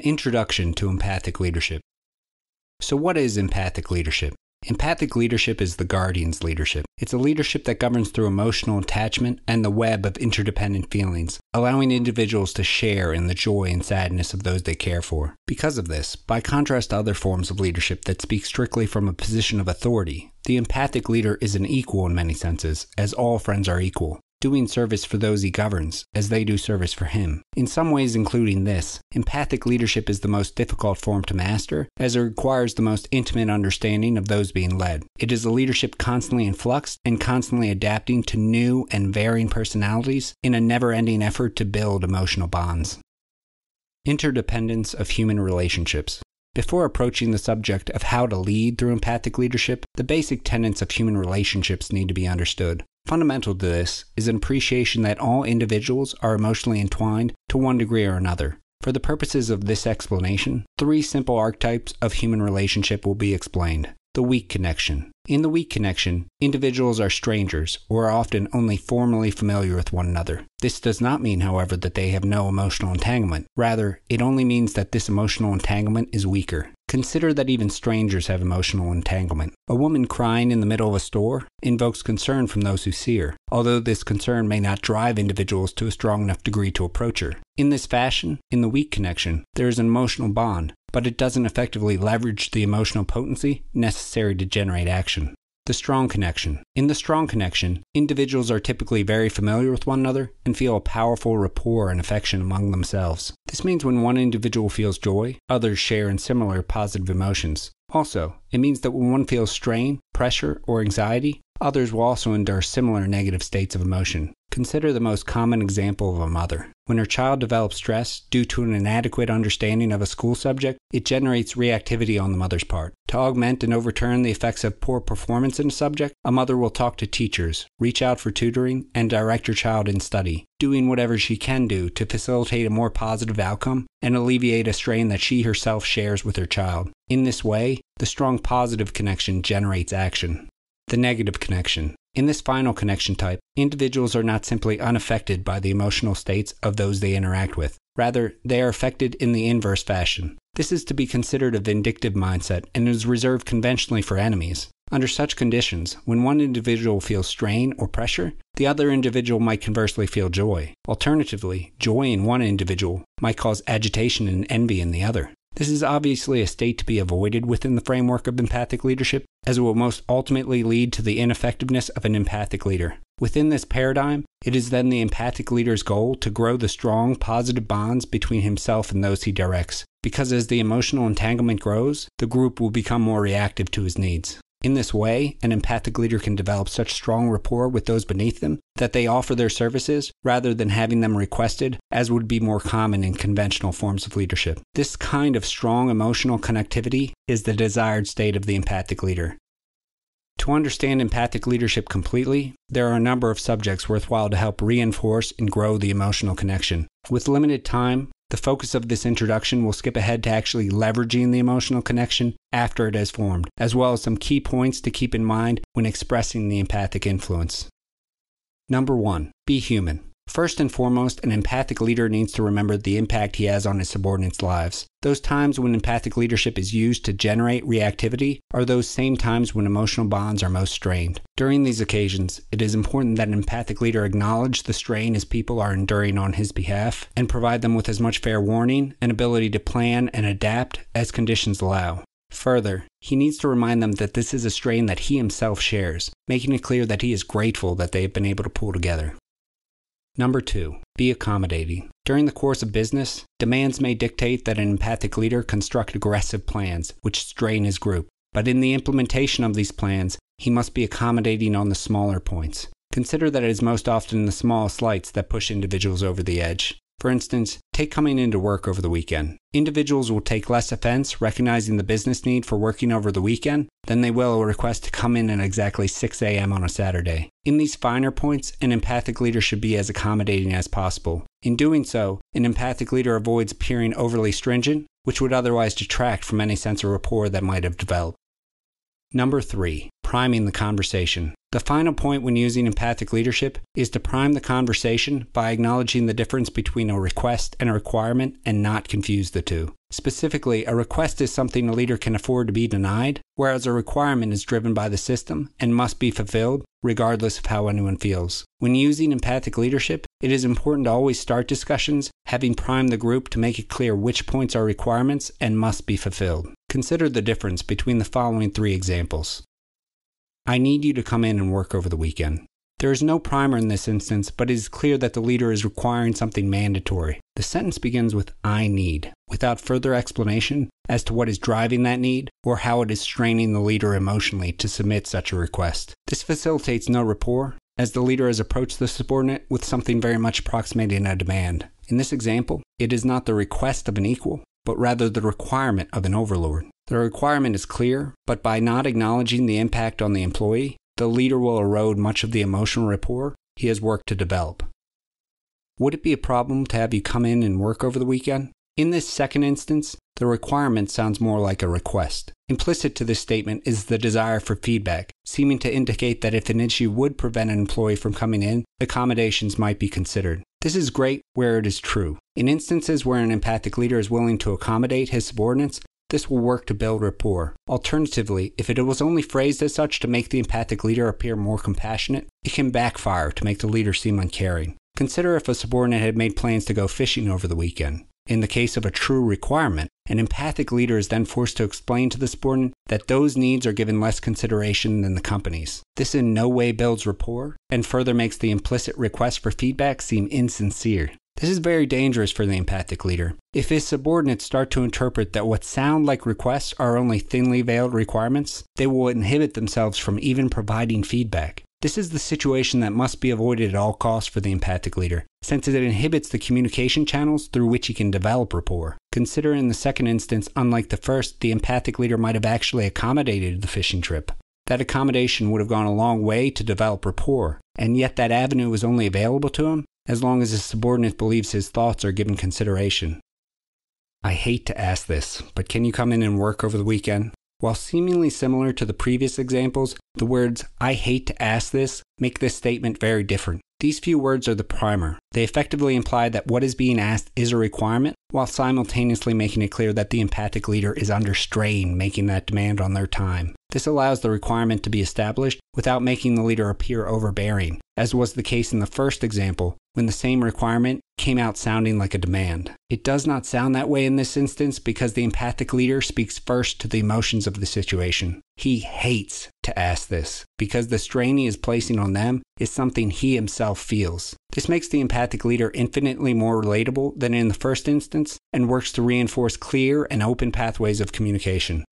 introduction to empathic leadership. So what is empathic leadership? Empathic leadership is the guardian's leadership. It's a leadership that governs through emotional attachment and the web of interdependent feelings, allowing individuals to share in the joy and sadness of those they care for. Because of this, by contrast to other forms of leadership that speak strictly from a position of authority, the empathic leader is an equal in many senses, as all friends are equal, doing service for those he governs, as they do service for him. In some ways including this, empathic leadership is the most difficult form to master, as it requires the most intimate understanding of those being led. It is a leadership constantly in flux and constantly adapting to new and varying personalities in a never-ending effort to build emotional bonds. Interdependence of human relationships. Before approaching the subject of how to lead through empathic leadership, the basic tenets of human relationships need to be understood. Fundamental to this is an appreciation that all individuals are emotionally entwined to one degree or another. For the purposes of this explanation, 3 simple archetypes of human relationship will be explained. The weak connection. In the weak connection, individuals are strangers or are often only formally familiar with one another. This does not mean, however, that they have no emotional entanglement. Rather, it only means that this emotional entanglement is weaker. Consider that even strangers have emotional entanglement. A woman crying in the middle of a store invokes concern from those who see her, although this concern may not drive individuals to a strong enough degree to approach her. In this fashion, in the weak connection, there is an emotional bond, but it doesn't effectively leverage the emotional potency necessary to generate action. The strong connection. In the strong connection, individuals are typically very familiar with one another and feel a powerful rapport and affection among themselves. This means when one individual feels joy, others share in similar positive emotions. Also, it means that when one feels strain, pressure, or anxiety, others will also endure similar negative states of emotion. Consider the most common example of a mother. When her child develops stress due to an inadequate understanding of a school subject, it generates reactivity on the mother's part. To augment and overturn the effects of poor performance in a subject, a mother will talk to teachers, reach out for tutoring, and direct her child in study, doing whatever she can do to facilitate a more positive outcome and alleviate a strain that she herself shares with her child. In this way, the strong positive connection generates action. The negative connection. In this final connection type, individuals are not simply unaffected by the emotional states of those they interact with. Rather, they are affected in the inverse fashion. This is to be considered a vindictive mindset and is reserved conventionally for enemies. Under such conditions, when one individual feels strain or pressure, the other individual might conversely feel joy. Alternatively, joy in one individual might cause agitation and envy in the other. This is obviously a state to be avoided within the framework of empathic leadership, as it will most ultimately lead to the ineffectiveness of an empathic leader. Within this paradigm, it is then the empathic leader's goal to grow the strong, positive bonds between himself and those he directs, because as the emotional entanglement grows, the group will become more reactive to his needs. In this way, an empathic leader can develop such strong rapport with those beneath them that they offer their services rather than having them requested, as would be more common in conventional forms of leadership. This kind of strong emotional connectivity is the desired state of the empathic leader. To understand empathic leadership completely, there are a number of subjects worthwhile to help reinforce and grow the emotional connection. With limited time, the focus of this introduction will skip ahead to actually leveraging the emotional connection after it has formed, as well as some key points to keep in mind when expressing the empathic influence. Number 1. Be human. First and foremost, an empathic leader needs to remember the impact he has on his subordinates' lives. Those times when empathic leadership is used to generate reactivity are those same times when emotional bonds are most strained. During these occasions, it is important that an empathic leader acknowledge the strain his people are enduring on his behalf and provide them with as much fair warning and ability to plan and adapt as conditions allow. Further, he needs to remind them that this is a strain that he himself shares, making it clear that he is grateful that they have been able to pull together. Number 2. Be accommodating. During the course of business, demands may dictate that an empathic leader construct aggressive plans which strain his group, but in the implementation of these plans, he must be accommodating on the smaller points. Consider that it is most often the small slights that push individuals over the edge. For instance, take coming into work over the weekend. Individuals will take less offense recognizing the business need for working over the weekend than they will a request to come in at exactly 6 a.m. on a Saturday. In these finer points, an empathic leader should be as accommodating as possible. In doing so, an empathic leader avoids appearing overly stringent, which would otherwise detract from any sense of rapport that might have developed. Number 3, priming the conversation. The final point when using empathic leadership is to prime the conversation by acknowledging the difference between a request and a requirement and not confuse the two. Specifically, a request is something a leader can afford to be denied, whereas a requirement is driven by the system and must be fulfilled regardless of how anyone feels. When using empathic leadership, it is important to always start discussions having primed the group to make it clear which points are requirements and must be fulfilled. Consider the difference between the following 3 examples. I need you to come in and work over the weekend. There is no primer in this instance, but it is clear that the leader is requiring something mandatory. The sentence begins with I need, without further explanation as to what is driving that need or how it is straining the leader emotionally to submit such a request. This facilitates no rapport, as the leader has approached the subordinate with something very much approximating a demand. In this example, it is not the request of an equal, but rather the requirement of an overlord. The requirement is clear, but by not acknowledging the impact on the employee, the leader will erode much of the emotional rapport he has worked to develop. Would it be a problem to have you come in and work over the weekend? In this second instance, the requirement sounds more like a request. Implicit to this statement is the desire for feedback, seeming to indicate that if an issue would prevent an employee from coming in, accommodations might be considered. This is great where it is true. In instances where an empathic leader is willing to accommodate his subordinates, this will work to build rapport. Alternatively, if it was only phrased as such to make the empathic leader appear more compassionate, it can backfire to make the leader seem uncaring. Consider if a subordinate had made plans to go fishing over the weekend. In the case of a true requirement, an empathic leader is then forced to explain to the subordinate that those needs are given less consideration than the company's. This in no way builds rapport, and further makes the implicit request for feedback seem insincere. This is very dangerous for the empathic leader. If his subordinates start to interpret that what sound like requests are only thinly veiled requirements, they will inhibit themselves from even providing feedback. This is the situation that must be avoided at all costs for the empathic leader, since it inhibits the communication channels through which he can develop rapport. Consider in the second instance, unlike the first, the empathic leader might have actually accommodated the fishing trip. That accommodation would have gone a long way to develop rapport, and yet that avenue was only available to him as long as his subordinate believes his thoughts are given consideration. I hate to ask this, but can you come in and work over the weekend? While seemingly similar to the previous examples, the words, I hate to ask this, make this statement very different. These few words are the primer. They effectively imply that what is being asked is a requirement, while simultaneously making it clear that the empathic leader is under strain making that demand on their time. This allows the requirement to be established without making the leader appear overbearing, as was the case in the first example, when the same requirement came out sounding like a demand. It does not sound that way in this instance because the empathic leader speaks first to the emotions of the situation. He hates to ask this, because the strain he is placing on them is something he himself feels. This makes the empathic leader infinitely more relatable than in the first instance, and works to reinforce clear and open pathways of communication.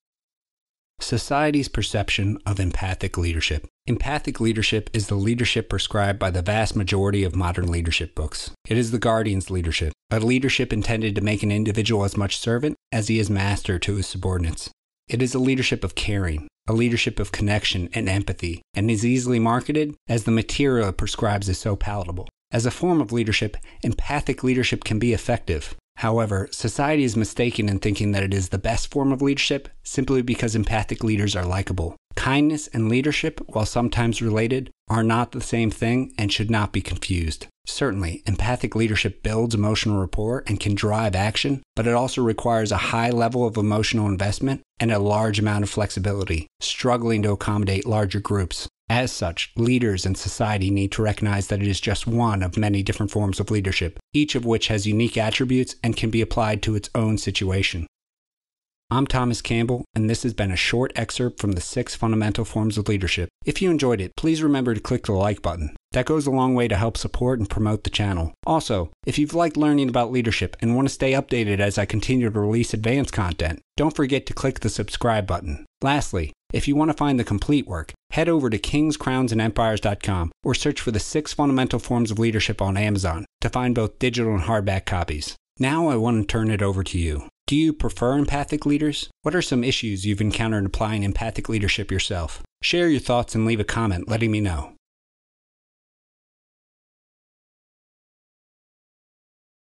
Society's perception of empathic leadership. Empathic leadership is the leadership prescribed by the vast majority of modern leadership books. It is the guardian's leadership, a leadership intended to make an individual as much servant as he is master to his subordinates. It is a leadership of caring, a leadership of connection and empathy, and is easily marketed as the material it prescribes is so palatable. As a form of leadership, empathic leadership can be effective. However, society is mistaken in thinking that it is the best form of leadership simply because empathic leaders are likable. Kindness and leadership, while sometimes related, are not the same thing and should not be confused. Certainly, empathic leadership builds emotional rapport and can drive action, but it also requires a high level of emotional investment and a large amount of flexibility, struggling to accommodate larger groups. As such, leaders and society need to recognize that it is just one of many different forms of leadership, each of which has unique attributes and can be applied to its own situation. I'm Thomas Campbell, and this has been a short excerpt from the 6 fundamental forms of leadership. If you enjoyed it, please remember to click the like button. That goes a long way to help support and promote the channel. Also, if you've liked learning about leadership and want to stay updated as I continue to release advanced content, don't forget to click the subscribe button. Lastly, if you want to find the complete work, head over to kingscrownsandempires.com or search for the 6 fundamental forms of leadership on Amazon to find both digital and hardback copies. Now I want to turn it over to you. Do you prefer empathic leaders? What are some issues you've encountered applying empathic leadership yourself? Share your thoughts and leave a comment letting me know.